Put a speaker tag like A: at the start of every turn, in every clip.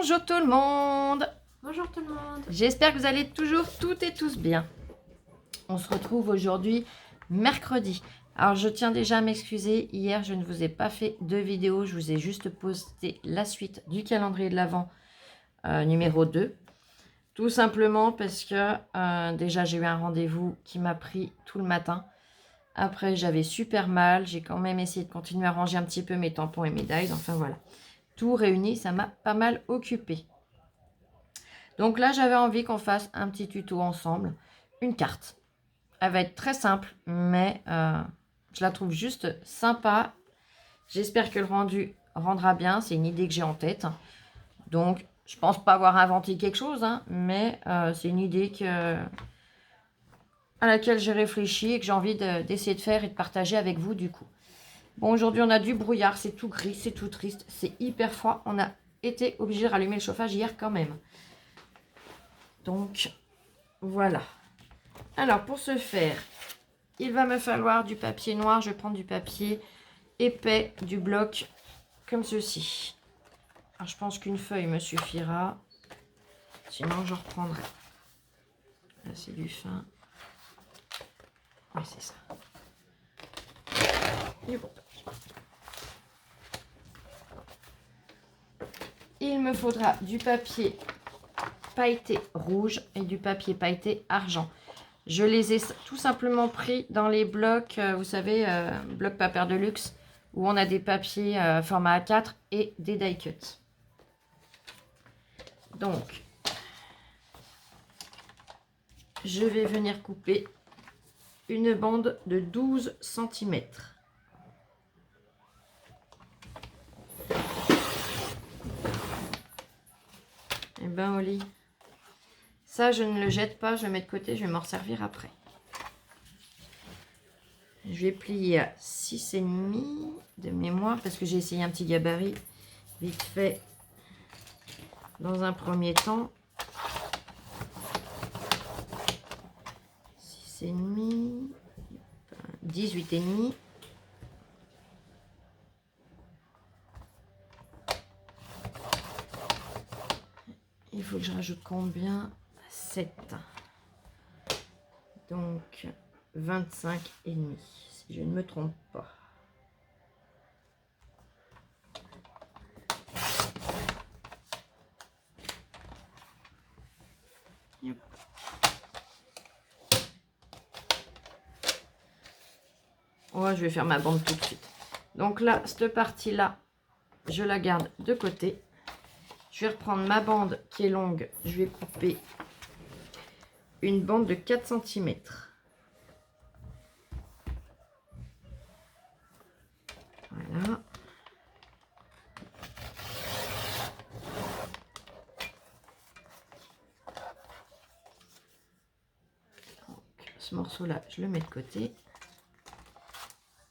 A: Bonjour tout le monde.
B: Bonjour tout le monde.
A: J'espère que vous allez toujours toutes et tous bien. On se retrouve aujourd'hui mercredi. Alors je tiens déjà à m'excuser, hier je ne vous ai pas fait de vidéo, je vous ai juste posté la suite du calendrier de l'Avent numéro 2. Tout simplement parce que déjà j'ai eu un rendez-vous qui m'a pris tout le matin. Après j'avais super mal, j'ai quand même essayé de continuer à ranger un petit peu mes tampons et mes dies, enfin voilà. Tout réuni, ça m'a pas mal occupé. Donc là, j'avais envie qu'on fasse un petit tuto ensemble. Une carte. Elle va être très simple, mais je la trouve juste sympa. J'espère que le rendu rendra bien. C'est une idée que j'ai en tête. Donc, je pense pas avoir inventé quelque chose, hein, mais c'est une idée à laquelle j'ai réfléchi et que j'ai envie d'essayer de faire et de partager avec vous du coup. Bon, aujourd'hui, on a du brouillard. C'est tout gris, c'est tout triste. C'est hyper froid. On a été obligé de rallumer le chauffage hier quand même. Donc, voilà. Alors, pour ce faire, il va me falloir du papier noir. Je vais prendre du papier épais, du bloc, comme ceci. Alors, je pense qu'une feuille me suffira. Sinon, je reprendrai. Là, c'est du fin. Oui, c'est ça. Et bon. Il me faudra du papier pailleté rouge et du papier pailleté argent. Je les ai tout simplement pris dans les blocs, vous savez, blocs papier de luxe, où on a des papiers format A4 et des die cuts. Donc, je vais venir couper une bande de 12 cm. Et ben, Oli, ça, je ne le jette pas, je le mets de côté, je vais m'en servir après. Je vais plier à 6,5 de mémoire parce que j'ai essayé un petit gabarit vite fait dans un premier temps. 6,5, 18,5. Il faut que je rajoute combien? 7. Donc 25,5 si je ne me trompe pas. Ouais, je vais faire ma bande tout de suite. Donc là, cette partie-là, je la garde de côté. Je vais reprendre ma bande qui est longue. Je vais couper une bande de 4 cm. Voilà. Donc, ce morceau-là, je le mets de côté.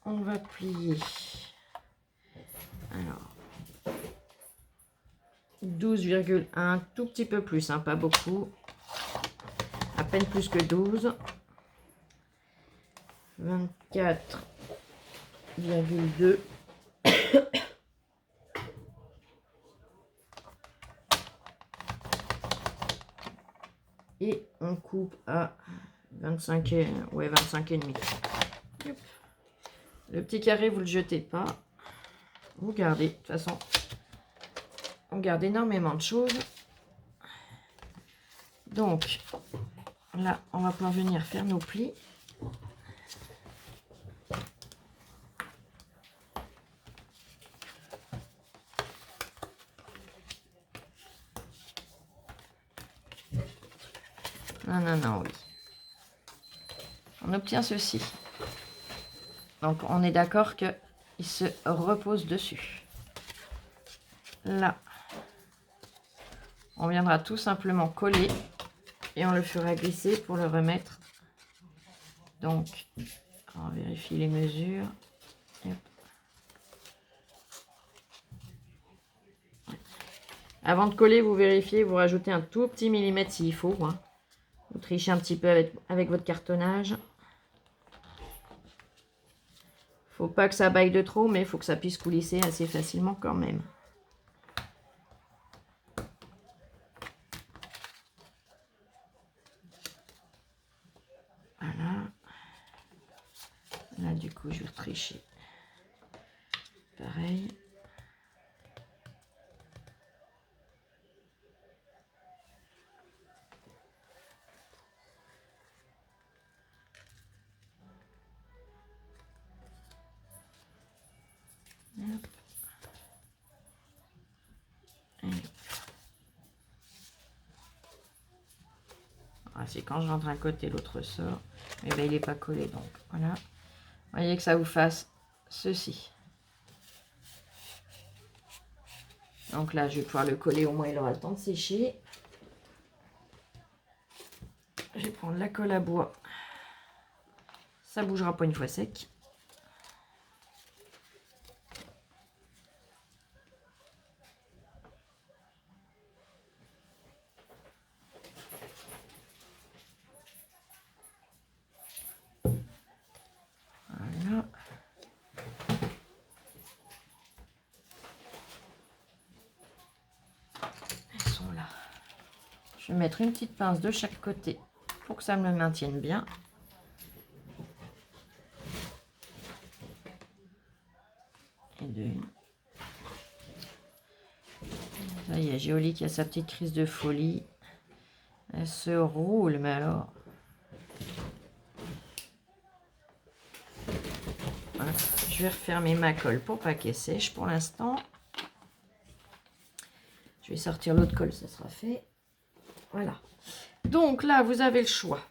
A: On va plier. Alors, 12,1, tout petit peu plus, hein, pas beaucoup. À peine plus que 12. 24,2. Et on coupe à 25 et, ouais, 25,5. Le petit carré, vous ne le jetez pas. Vous gardez. De toute façon, on garde énormément de choses. Donc, là, on va pouvoir venir faire nos plis. Non, oui. On obtient ceci. Donc, on est d'accord qu'il se repose dessus. Là, on viendra tout simplement coller et on le fera glisser pour le remettre. Donc, on vérifie les mesures. Hop. Avant de coller, vous vérifiez, vous rajoutez un tout petit millimètre s'il faut. Hein. Vous trichez un petit peu avec votre cartonnage. Faut pas que ça baille de trop, mais il faut que ça puisse coulisser assez facilement quand même. du coup, je vais retricher. Pareil. Hop. Ah, c'est quand je rentre un côté, l'autre sort. Mais ben, il n'est pas collé, donc voilà. Vous voyez que ça vous fasse ceci. Donc là, je vais pouvoir le coller, au moins il aura le temps de sécher. Je vais prendre la colle à bois. Ça ne bougera pas une fois sec. Voilà. Elles sont là. Je vais mettre une petite pince de chaque côté pour que ça me le maintienne bien. Et deux. Ça y est, Géolique qui a sa petite crise de folie. Elle se roule, mais alors. Voilà. Je vais refermer ma colle pour pas qu'elle sèche pour l'instant. Je vais sortir l'autre colle, ça sera fait. Voilà. Donc là, vous avez le choix.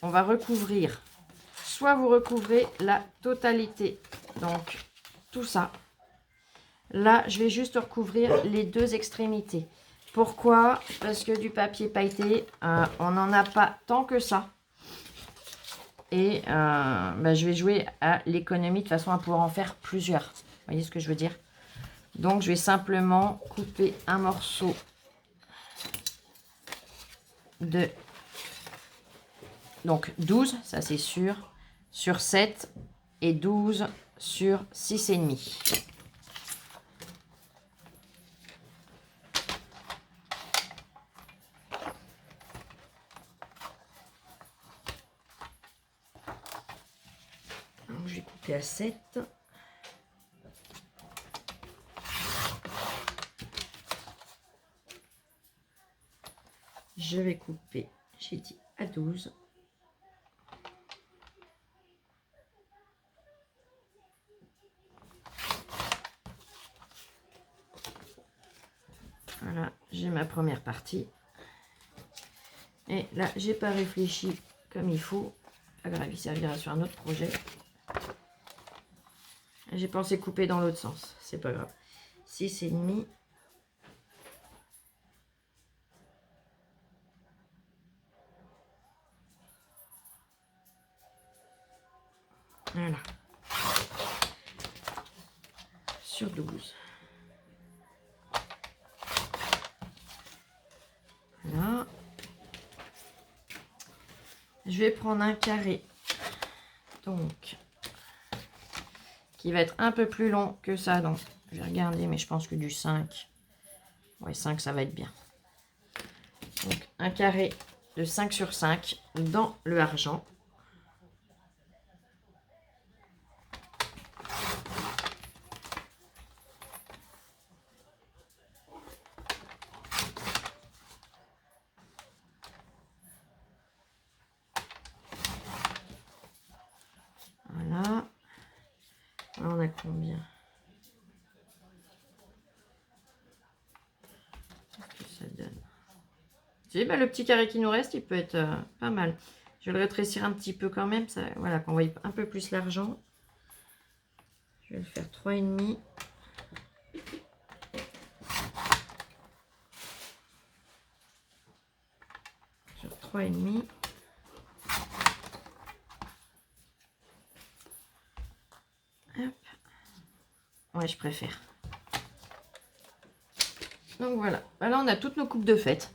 A: On va recouvrir. Soit vous recouvrez la totalité. Donc, tout ça. Là, je vais juste recouvrir les deux extrémités. Pourquoi? Parce que du papier pailleté, on n'en a pas tant que ça. Et je vais jouer à l'économie de façon à pouvoir en faire plusieurs. Vous voyez ce que je veux dire? Donc, je vais simplement couper un morceau de... Donc, 12, ça c'est sûr, sur 7 et 12 sur 6,5. Donc, je vais couper à 7. Je vais couper, j'ai dit, à 12. Voilà, j'ai ma première partie. Et là, j'ai pas réfléchi comme il faut. Pas grave, il servira sur un autre projet. J'ai pensé couper dans l'autre sens. C'est pas grave. 6,5. Voilà. Sur 12. Voilà. Je vais prendre un carré. Donc, qui va être un peu plus long que ça. Donc, je vais regarder, mais je pense que du 5. Ouais, 5, ça va être bien. Donc, un carré de 5 sur 5 dans le argent. Voilà. Là, on a combien? Qu'est-ce que ça donne? C'est le petit carré qui nous reste, il peut être pas mal. Je vais le rétrécir un petit peu quand même, ça, voilà, qu'on voit un peu plus l'argent. Je vais le faire 3,5. Sur 3,5. Hop. Ouais, je préfère. Donc voilà. Là, on a toutes nos coupes de fête.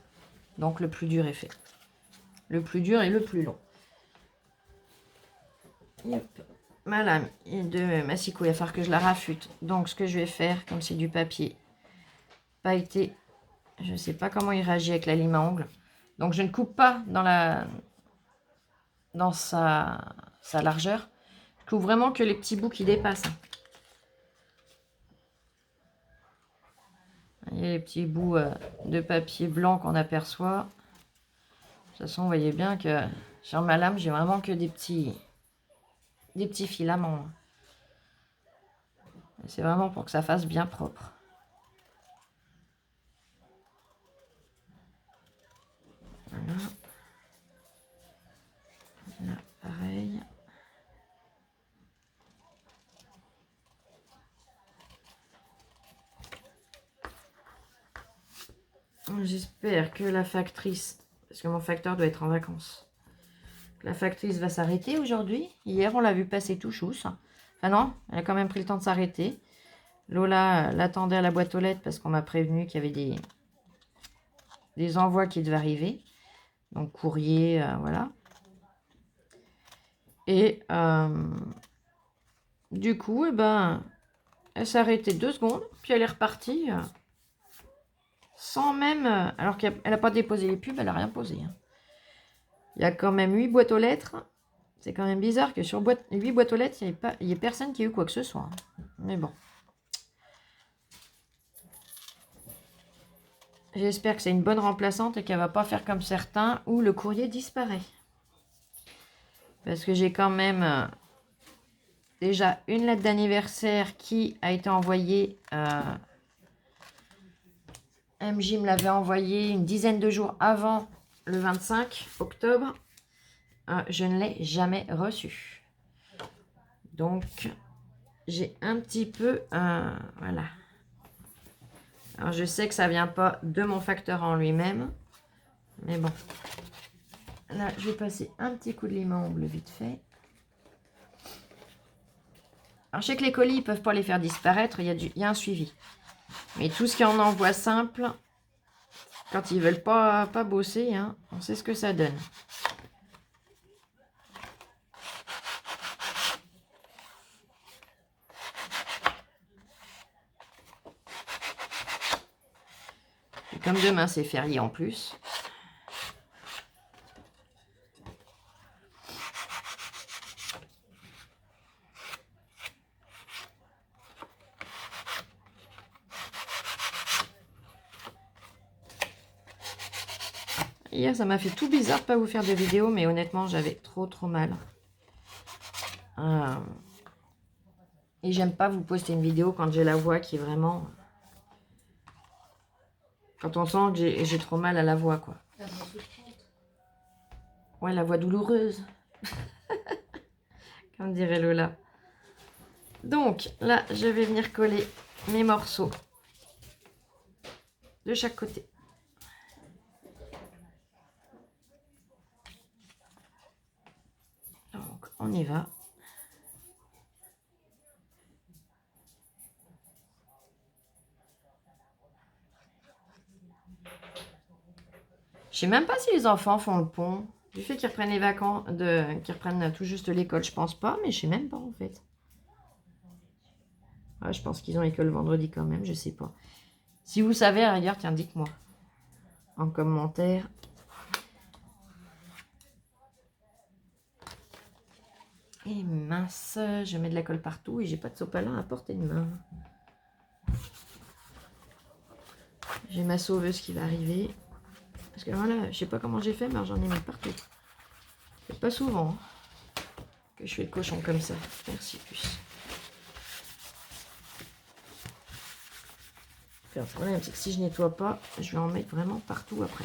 A: Donc le plus dur est fait. Le plus dur et le plus long. Yep. Ma lame de massicot, il va falloir que je la raffute. Donc ce que je vais faire, comme c'est du papier pailleté, je ne sais pas comment il réagit avec la lime à ongles. Donc je ne coupe pas dans sa largeur. trouve vraiment que les petits bouts qui dépassent. Il y a les petits bouts de papier blanc qu'on aperçoit. De toute façon, vous voyez bien que sur ma lame, j'ai vraiment que des petits filaments. C'est vraiment pour que ça fasse bien propre. Voilà. Là, pareil. J'espère que la factrice, parce que mon facteur doit être en vacances, la factrice va s'arrêter aujourd'hui. Hier, on l'a vu passer tout chousse. Enfin non, elle a quand même pris le temps de s'arrêter. Lola l'attendait à la boîte aux lettres parce qu'on m'a prévenu qu'il y avait des envois qui devaient arriver. Donc courrier, voilà. Et du coup, eh ben, elle s'est arrêtée 2 secondes, puis elle est repartie sans même... alors qu'elle n'a pas déposé les pubs, elle n'a rien posé. Hein. Il y a quand même 8 boîtes aux lettres. C'est quand même bizarre que sur 8 boîtes aux lettres, il n'y ait personne qui ait eu quoi que ce soit. Hein. Mais bon. J'espère que c'est une bonne remplaçante et qu'elle ne va pas faire comme certains où le courrier disparaît. Parce que j'ai quand même déjà une lettre d'anniversaire qui a été envoyée. MJ me l'avait envoyée une dizaine de jours avant le 25 octobre. Je ne l'ai jamais reçue. Donc, j'ai un petit peu... voilà. Alors, je sais que ça ne vient pas de mon facteur en lui-même. Mais bon. Là, je vais passer un petit coup de limon bleu vite fait. Alors, je sais que les colis, ils ne peuvent pas les faire disparaître. Il y a un suivi. Mais tout ce qui est en envoi simple, quand ils ne veulent pas bosser, hein, on sait ce que ça donne. Et comme demain, c'est férié en plus. Hier, ça m'a fait tout bizarre de pas vous faire de vidéo, mais honnêtement, j'avais trop mal. Et j'aime pas vous poster une vidéo quand j'ai la voix qui est vraiment... Quand on sent que j'ai trop mal à la voix, quoi. Ouais, la voix douloureuse. Comme dirait Lola. Donc, là, je vais venir coller mes morceaux de chaque côté. Donc, on y va. Je sais même pas si les enfants font le pont. Du fait qu'ils reprennent les vacances, qu'ils reprennent tout juste l'école, je pense pas, mais je sais même pas en fait. Ouais, je pense qu'ils ont école vendredi quand même, je sais pas. Si vous savez, à la rigueur, tiens, dites-moi en commentaire. Et mince, je mets de la colle partout et j'ai pas de sopalin à portée de main. J'ai ma sauveuse qui va arriver. Parce que voilà, je sais pas comment j'ai fait, mais j'en ai mis partout. C'est pas souvent que je fais le cochon comme ça. Merci, puce. Le problème, c'est que si je nettoie pas, je vais en mettre vraiment partout après.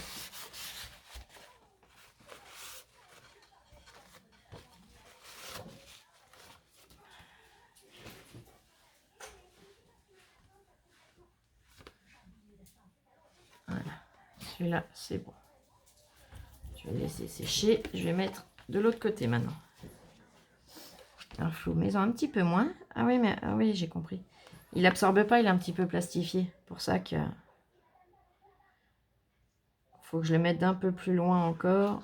A: Voilà. Celui-là, c'est bon. Je vais laisser sécher. Je vais mettre de l'autre côté maintenant. Alors, flou, mais un petit peu moins. Ah oui, mais ah oui, j'ai compris. Il absorbe pas, il est un petit peu plastifié. Pour ça que faut que je le mette d'un peu plus loin encore.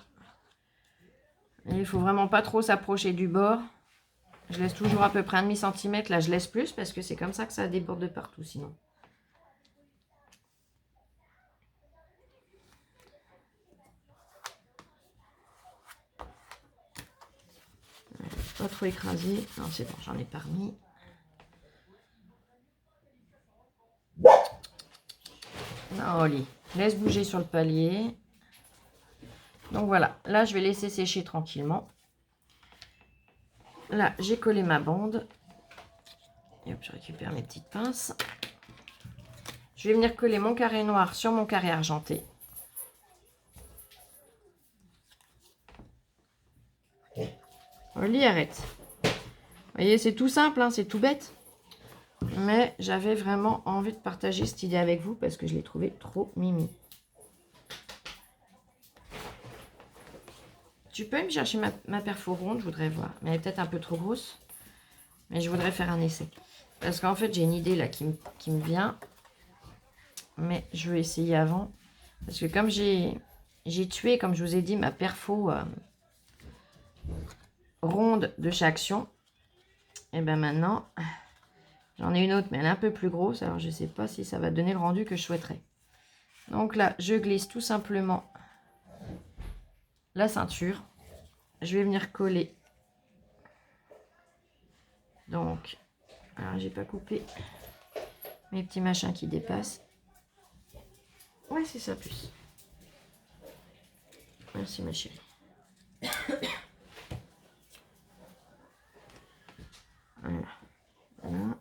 A: Et il faut vraiment pas trop s'approcher du bord. Je laisse toujours à peu près 1,5 cm. Là, je laisse plus parce que c'est comme ça que ça déborde de partout sinon. Pas trop écrasé. Non, c'est bon, j'en ai pas remis. Non, Oli, laisse bouger sur le palier. Donc voilà, là je vais laisser sécher tranquillement. Là, j'ai collé ma bande. Et hop, je récupère mes petites pinces. Je vais venir coller mon carré noir sur mon carré argenté. Oli, arrête. Vous voyez, c'est tout simple, hein, c'est tout bête. Mais j'avais vraiment envie de partager cette idée avec vous parce que je l'ai trouvée trop mimi. Tu peux me chercher ma perfo ronde, je voudrais voir. Mais elle est peut-être un peu trop grosse. Mais je voudrais faire un essai. Parce qu'en fait, j'ai une idée là qui me vient. Mais je vais essayer avant. Parce que comme j'ai tué, comme je vous ai dit, ma perfo ronde de chez Action. Et bien maintenant, j'en ai une autre, mais elle est un peu plus grosse. Alors je ne sais pas si ça va donner le rendu que je souhaiterais. Donc là, je glisse tout simplement la ceinture. Je vais venir coller. Donc, alors j'ai pas coupé mes petits machins qui dépassent. Ouais, c'est ça plus. Merci ma chérie. Voilà. Voilà.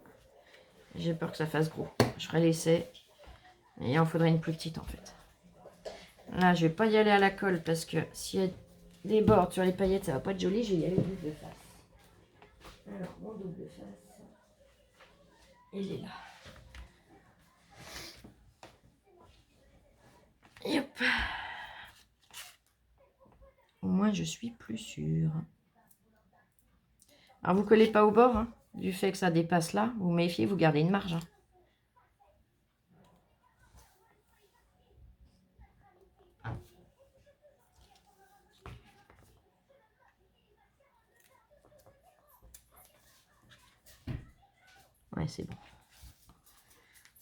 A: J'ai peur que ça fasse gros. Je ferai l'essai. Et il en faudrait une plus petite en fait. Là, je vais pas y aller à la colle parce que s'il y a des bords sur les paillettes, ça va pas être joli. Je vais y aller double face. Alors, mon double face, il est là. Et hop. Au moins, je suis plus sûre. Alors, vous collez pas au bord, hein, du fait que ça dépasse là. Vous méfiez, vous gardez une marge. Hein. Ouais, c'est bon.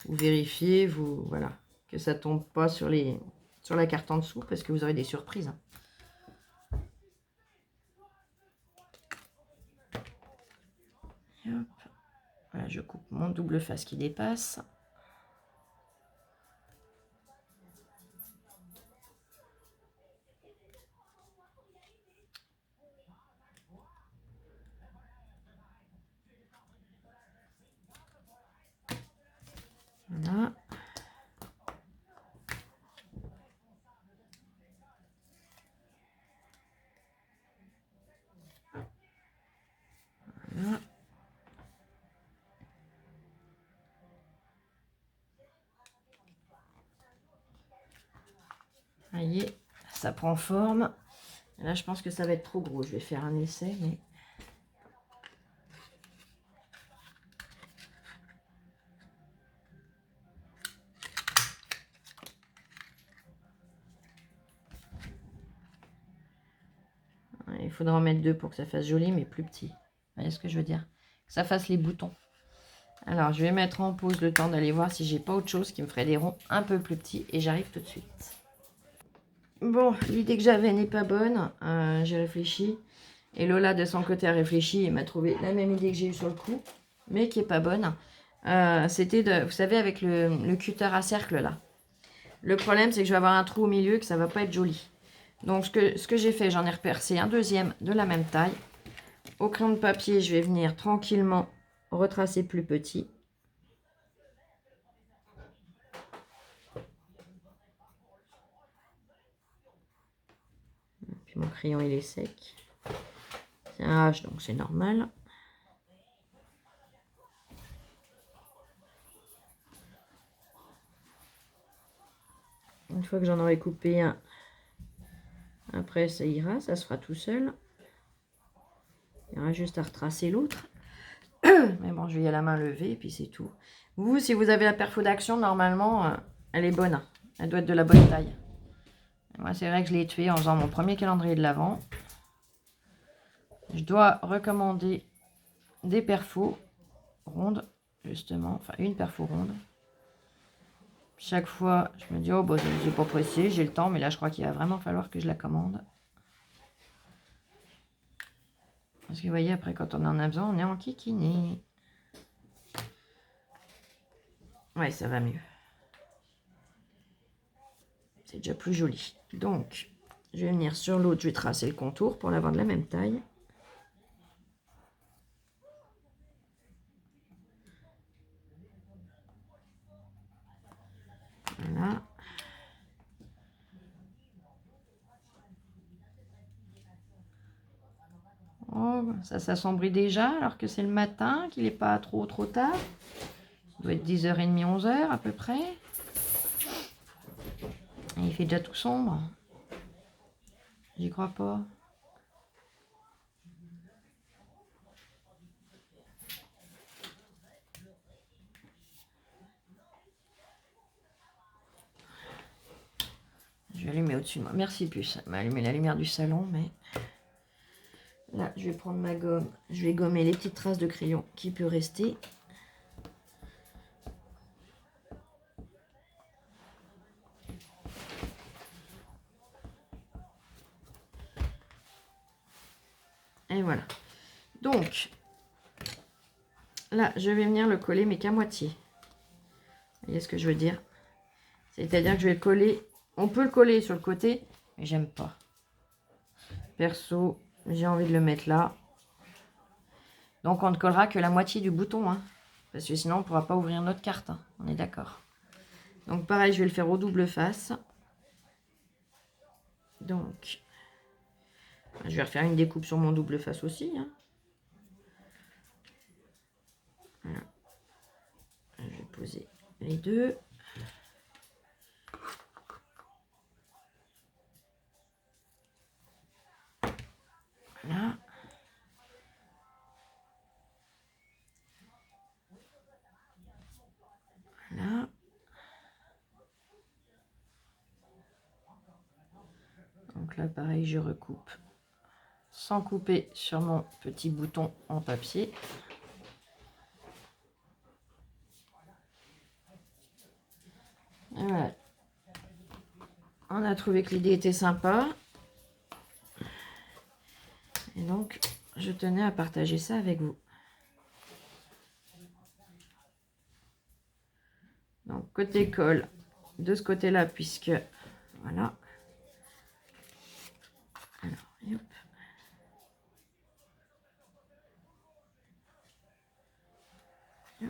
A: Vous vérifiez, vous voilà, que ça tombe pas sur la carte en dessous parce que vous aurez des surprises. Hein. Et hop. Voilà, je coupe mon double face qui dépasse. Voilà. Voilà. Ça y est, ça prend forme. Là, je pense que ça va être trop gros. Je vais faire un essai, mais... Il faudra en mettre deux pour que ça fasse joli, mais plus petit. Vous voyez ce que je veux dire? Que ça fasse les boutons. Alors, je vais mettre en pause le temps d'aller voir si j'ai pas autre chose qui me ferait des ronds un peu plus petits. Et j'arrive tout de suite. Bon, l'idée que j'avais n'est pas bonne. J'ai réfléchi. Et Lola, de son côté, a réfléchi et m'a trouvé la même idée que j'ai eue sur le coup, mais qui n'est pas bonne. C'était, vous savez, avec le cutter à cercle, là. Le problème, c'est que je vais avoir un trou au milieu, que ça va pas être joli. Donc, ce que j'ai fait, j'en ai repercé un deuxième de la même taille. Au crayon de papier, je vais venir tranquillement retracer plus petit. Puis mon crayon, il est sec. C'est un H, donc c'est normal. Une fois que j'en aurai coupé un, après ça ira, ça se fera tout seul. Il y aura juste à retracer l'autre. Mais bon, je vais y aller à la main levée et puis c'est tout. Vous, si vous avez la perfo d'Action, normalement, elle est bonne. Elle doit être de la bonne taille. Et moi, c'est vrai que je l'ai tué en faisant mon premier calendrier de l'Avent. Je dois recommander des perfos rondes, justement. Enfin, une perfo ronde. Chaque fois, je me dis, oh, bah, je n'ai pas pressé, j'ai le temps. Mais là, je crois qu'il va vraiment falloir que je la commande. Parce que vous voyez, après, quand on en a besoin, on est en kikini. Ouais, ça va mieux. C'est déjà plus joli. Donc, je vais venir sur l'autre, je vais tracer le contour pour l'avoir de la même taille. Voilà. Oh, ça s'assombrit déjà alors que c'est le matin, qu'il n'est pas trop tard. Il doit être 10h30, 11h à peu près. Et il fait déjà tout sombre. J'y crois pas. Je vais allumer au-dessus de moi. Merci puce. Elle m'a allumé la lumière du salon, mais... Là, je vais prendre ma gomme. Je vais gommer les petites traces de crayon qui peut rester. Et voilà. Donc, là, je vais venir le coller, mais qu'à moitié. Vous voyez ce que je veux dire? C'est-à-dire que je vais le coller. On peut le coller sur le côté, mais j'aime pas. Perso, j'ai envie de le mettre là. Donc, on ne collera que la moitié du bouton, hein, parce que sinon, on ne pourra pas ouvrir notre carte. Hein, on est d'accord. Donc, pareil, je vais le faire au double face. Donc, je vais refaire une découpe sur mon double face aussi. Hein. Voilà. Je vais poser les deux. Voilà. Voilà. Donc là, pareil, je recoupe sans couper sur mon petit bouton en papier. Et voilà. On a trouvé que l'idée était sympa. Et donc, je tenais à partager ça avec vous. Donc, côté colle, de ce côté-là, puisque... Voilà. Alors, hop. Hop.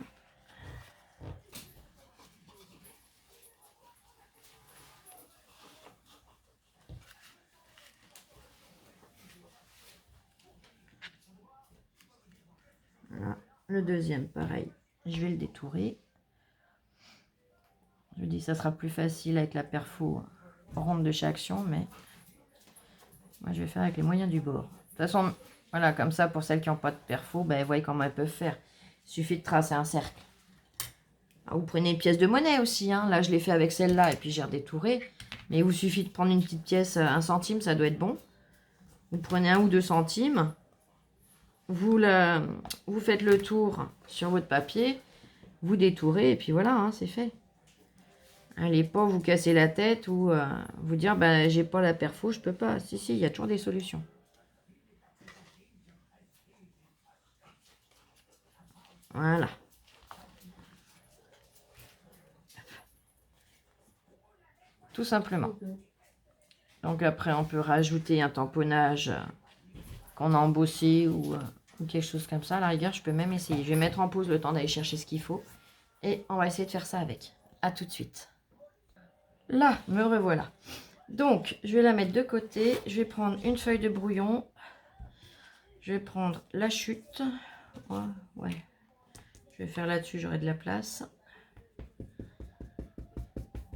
A: Voilà. Le deuxième, pareil. Je vais le détourer. Je dis ça sera plus facile avec la perfo ronde de chaque action, mais moi je vais faire avec les moyens du bord. De toute façon, voilà, comme ça, pour celles qui n'ont pas de perfo, ben, vous voyez comment elles peuvent faire. Il suffit de tracer un cercle. Alors, vous prenez une pièce de monnaie aussi, hein. Là je l'ai fait avec celle-là et puis j'ai redétouré. Mais il vous suffit de prendre une petite pièce, 1 centime, ça doit être bon. Vous prenez 1 ou 2 centimes. Vous faites le tour sur votre papier. Vous détourez et puis voilà, hein, c'est fait. Allez pas vous casser la tête ou vous dire bah j'ai pas la perfo, je peux pas. Si, il y a toujours des solutions. Voilà. Tout simplement. Donc après on peut rajouter un tamponnage qu'on a embossé ou quelque chose comme ça. À la rigueur, je peux même essayer. Je vais mettre en pause le temps d'aller chercher ce qu'il faut. Et on va essayer de faire ça avec. À tout de suite. Là, me revoilà. Donc, je vais la mettre de côté. Je vais prendre une feuille de brouillon. Je vais prendre la chute. Ouais. Je vais faire là-dessus, j'aurai de la place.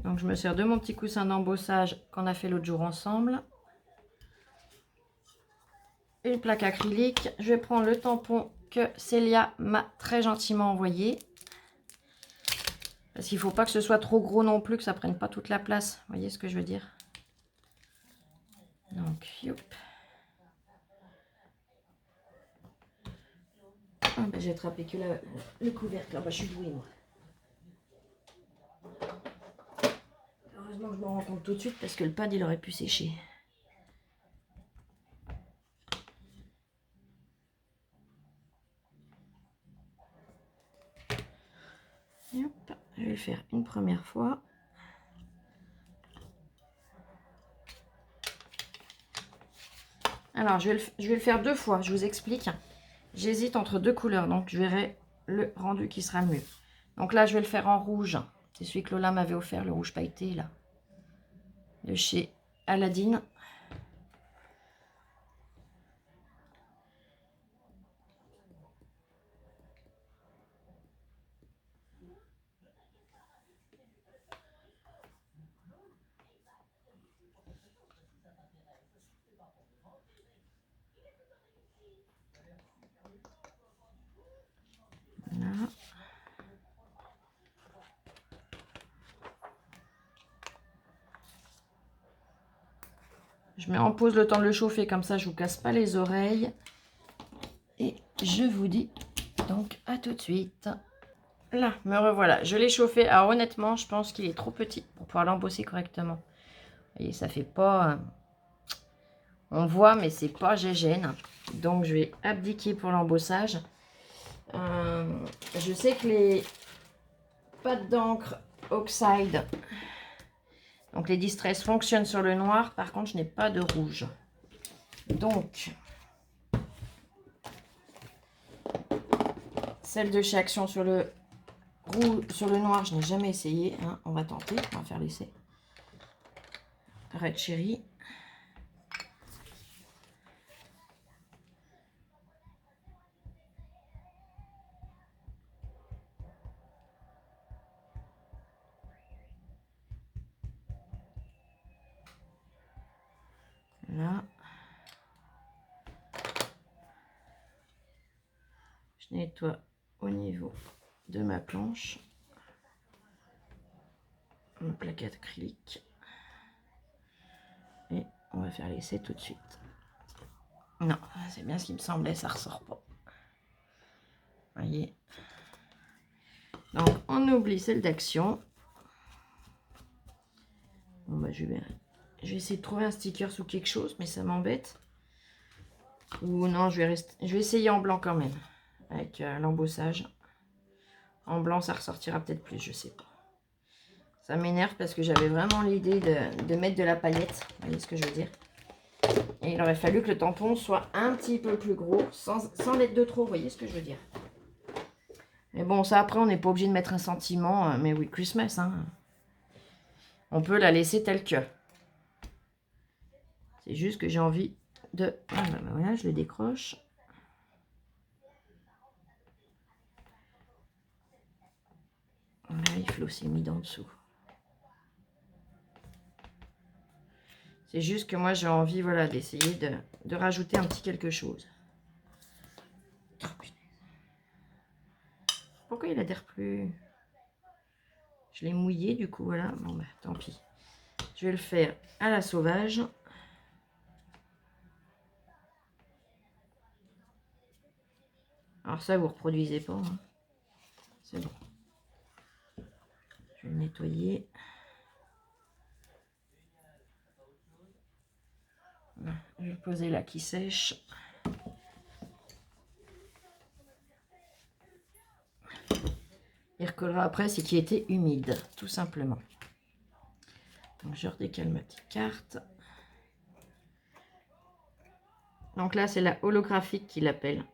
A: Donc, je me sers de mon petit coussin d'embossage qu'on a fait l'autre jour ensemble. Une plaque acrylique. Je vais prendre le tampon que Célia m'a très gentiment envoyé. Parce qu'il ne faut pas que ce soit trop gros non plus, que ça ne prenne pas toute la place. Vous voyez ce que je veux dire? Donc, youp. Ah, ben, j'ai attrapé que le couvercle. Là, je suis douée, moi. Heureusement que je m'en rends compte tout de suite parce que le pad, il aurait pu sécher. faire une première fois. Alors, je vais le faire 2 fois, je vous explique. J'hésite entre 2 couleurs, donc je verrai le rendu qui sera le mieux. Donc là, je vais le faire en rouge. C'est celui que Lola m'avait offert, le rouge pailleté, là. De chez Aladdin. Voilà. Je mets en pause le temps de le chauffer, comme ça je vous casse pas les oreilles. Et je vous dis donc à tout de suite. Là, me revoilà. Je l'ai chauffé. Alors honnêtement, je pense qu'il est trop petit pour pouvoir l'embosser correctement. Vous voyez, ça fait pas... On voit, mais c'est pas gégène. Donc je vais abdiquer pour l'embossage. Je sais que les pâtes d'encre Oxide, donc les Distress, fonctionnent sur le noir. Par contre, je n'ai pas de rouge. Donc, celle de chez Action sur le noir, je n'ai jamais essayé. Hein. On va tenter, on va faire l'essai. Red Cherry. Là. Je nettoie au niveau de ma planche. Une plaquette acrylique. Et on va faire l'essai tout de suite. Non, c'est bien ce qui me semblait, ça ressort pas. Voyez. Donc, on oublie celle d'Action. Bon, bah, je vais essayer de trouver un sticker sous quelque chose, mais ça m'embête. Ou non, je vais essayer en blanc quand même. Avec l'embossage. En blanc, ça ressortira peut-être plus, je sais pas. Ça m'énerve parce que j'avais vraiment l'idée de mettre de la paillette. Vous voyez ce que je veux dire? Et il aurait fallu que le tampon soit un petit peu plus gros, sans l'être de trop, vous voyez ce que je veux dire? Mais bon, ça après, on n'est pas obligé de mettre un sentiment, mais oui, Christmas, hein. On peut la laisser telle que. C'est juste que j'ai envie de... Ah, bah, voilà, je le décroche. Voilà, il faut aussi mis en dessous. C'est juste que moi, j'ai envie, voilà, d'essayer de rajouter un petit quelque chose. Oh, pourquoi il adhère plus? Je l'ai mouillé, du coup, voilà. Bon, bah, tant pis. Je vais le faire à la sauvage. Alors ça, vous reproduisez pas. Hein. C'est bon. Je vais le nettoyer. Voilà. Je vais le poser là qui sèche. Il recollera après ce qui était humide, tout simplement. Donc je redécale ma petite carte. Donc là, c'est la holographique qui l'appelle.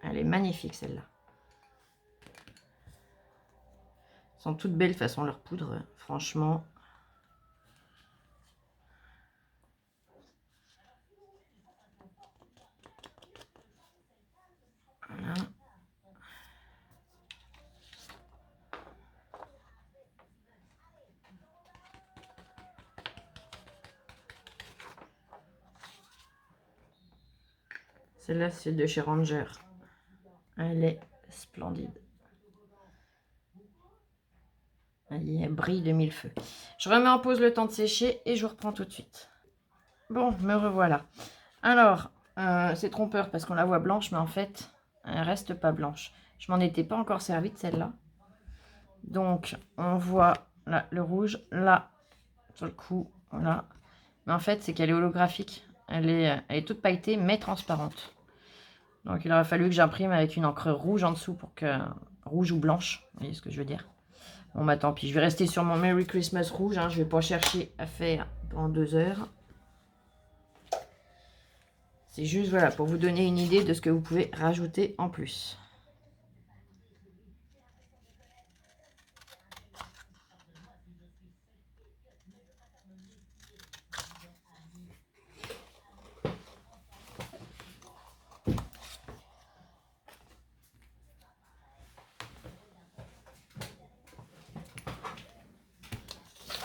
A: Elle est magnifique celle-là. Elles sont toutes belles de façon leur poudre, franchement. Voilà. Celle-là, c'est de chez Ranger. Elle est splendide. Elle brille de mille feux. Je remets en pause le temps de sécher et je vous reprends tout de suite. Bon, me revoilà. Alors, c'est trompeur parce qu'on la voit blanche, mais en fait, elle reste pas blanche. Je m'en étais pas encore servi de celle-là. Donc, on voit là, le rouge, là, sur le cou, voilà. Mais en fait, c'est qu'elle est holographique. Elle est toute pailletée, mais transparente. Donc, il aurait fallu que j'imprime avec une encre rouge en dessous pour que... Rouge ou blanche, vous voyez ce que je veux dire? Bon, bah tant pis. Je vais rester sur mon Merry Christmas rouge. Hein. Je vais pas chercher à faire pendant 2 heures. C'est juste, voilà, pour vous donner une idée de ce que vous pouvez rajouter en plus.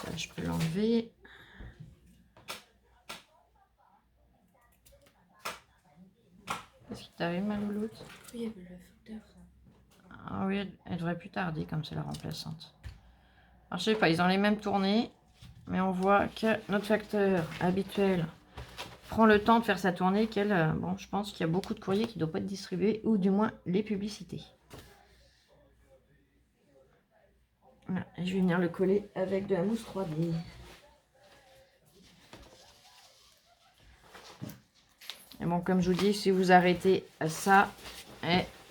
A: Ça, je peux l'enlever. Qu'est-ce qui t'arrive, ma louloute?
B: Oui, il y avait le facteur.
A: Ah oui, elle devrait plus tarder, comme c'est la remplaçante. Alors, je sais pas, ils ont les mêmes tournées, mais on voit que notre facteur habituel prend le temps de faire sa tournée, qu'elle, bon, je pense qu'il y a beaucoup de courriers qui ne doivent pas être distribués, ou du moins les publicités. Voilà, je vais venir le coller avec de la mousse 3D. Et bon, comme je vous dis, si vous arrêtez ça,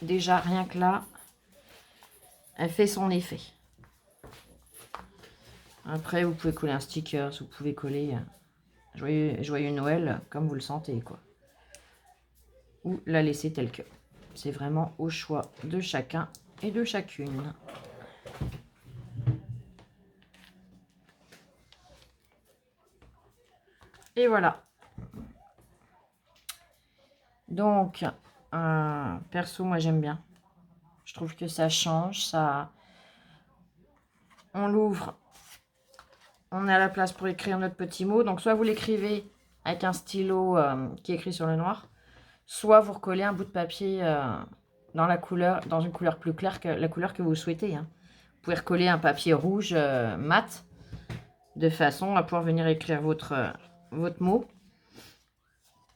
A: déjà rien que là, elle fait son effet. Après, vous pouvez coller un sticker, vous pouvez coller joyeux Noël, comme vous le sentez, quoi. Ou la laisser telle que. C'est vraiment au choix de chacun et de chacune. Et voilà. Donc, perso, moi j'aime bien. Je trouve que ça change, ça... On l'ouvre, on a la place pour écrire notre petit mot. Donc, soit vous l'écrivez avec un stylo qui écrit sur le noir, soit vous recollez un bout de papier dans une couleur plus claire que la couleur que vous souhaitez. Hein. Vous pouvez recoller un papier rouge mat, de façon à pouvoir venir écrire votre mot.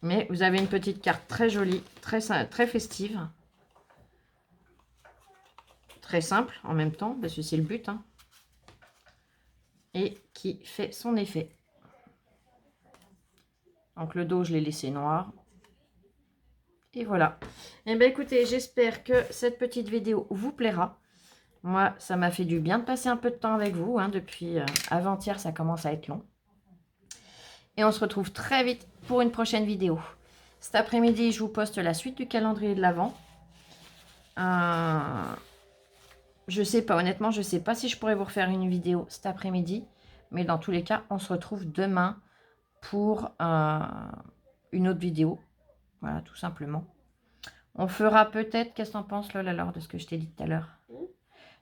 A: Mais vous avez une petite carte très jolie, très festive. Très simple en même temps, parce que c'est le but. Hein, et qui fait son effet. Donc le dos, je l'ai laissé noir. Et voilà. Et bien écoutez, j'espère que cette petite vidéo vous plaira. Moi, ça m'a fait du bien de passer un peu de temps avec vous. Hein, depuis avant-hier, ça commence à être long. Et on se retrouve très vite pour une prochaine vidéo. Cet après-midi, je vous poste la suite du calendrier de l'Avent. Je sais pas, honnêtement, je sais pas si je pourrais vous refaire une vidéo cet après-midi. Mais dans tous les cas, on se retrouve demain pour une autre vidéo. Voilà, tout simplement. On fera peut-être, qu'est-ce que t'en penses, Lola, alors, de ce que je t'ai dit tout à l'heure?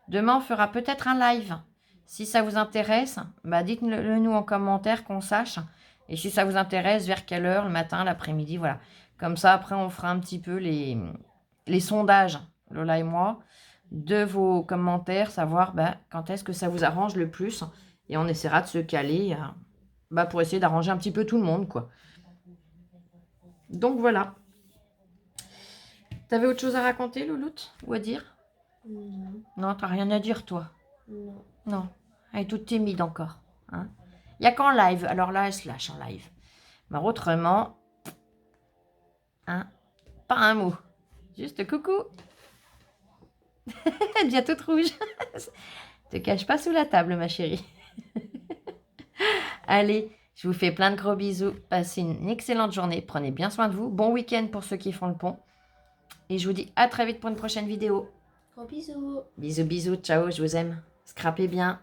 A: Demain, on fera peut-être un live. Si ça vous intéresse, bah dites-le nous en commentaire qu'on sache. Et si ça vous intéresse, vers quelle heure, le matin, l'après-midi, voilà. Comme ça, après, on fera un petit peu les sondages, Lola et moi, de vos commentaires, savoir quand est-ce que ça vous arrange le plus. Et on essaiera de se caler pour essayer d'arranger un petit peu tout le monde, quoi. Donc, voilà. T'avais autre chose à raconter, Louloute? Ou à dire?
B: Non.
A: Non, t'as rien à dire, toi?
B: Non.
A: Non. Elle est toute timide encore. Hein, il n'y a qu'en live. Alors là, elle se lâche en live. Mais autrement, hein, pas un mot. Juste coucou. Elle devient toute rouge. Te cache pas sous la table, ma chérie. Allez, je vous fais plein de gros bisous. Passez une excellente journée. Prenez bien soin de vous. Bon week-end pour ceux qui font le pont. Et je vous dis à très vite pour une prochaine vidéo.
B: Gros bisous.
A: Bisous, bisous. Ciao, je vous aime. Scrapez bien.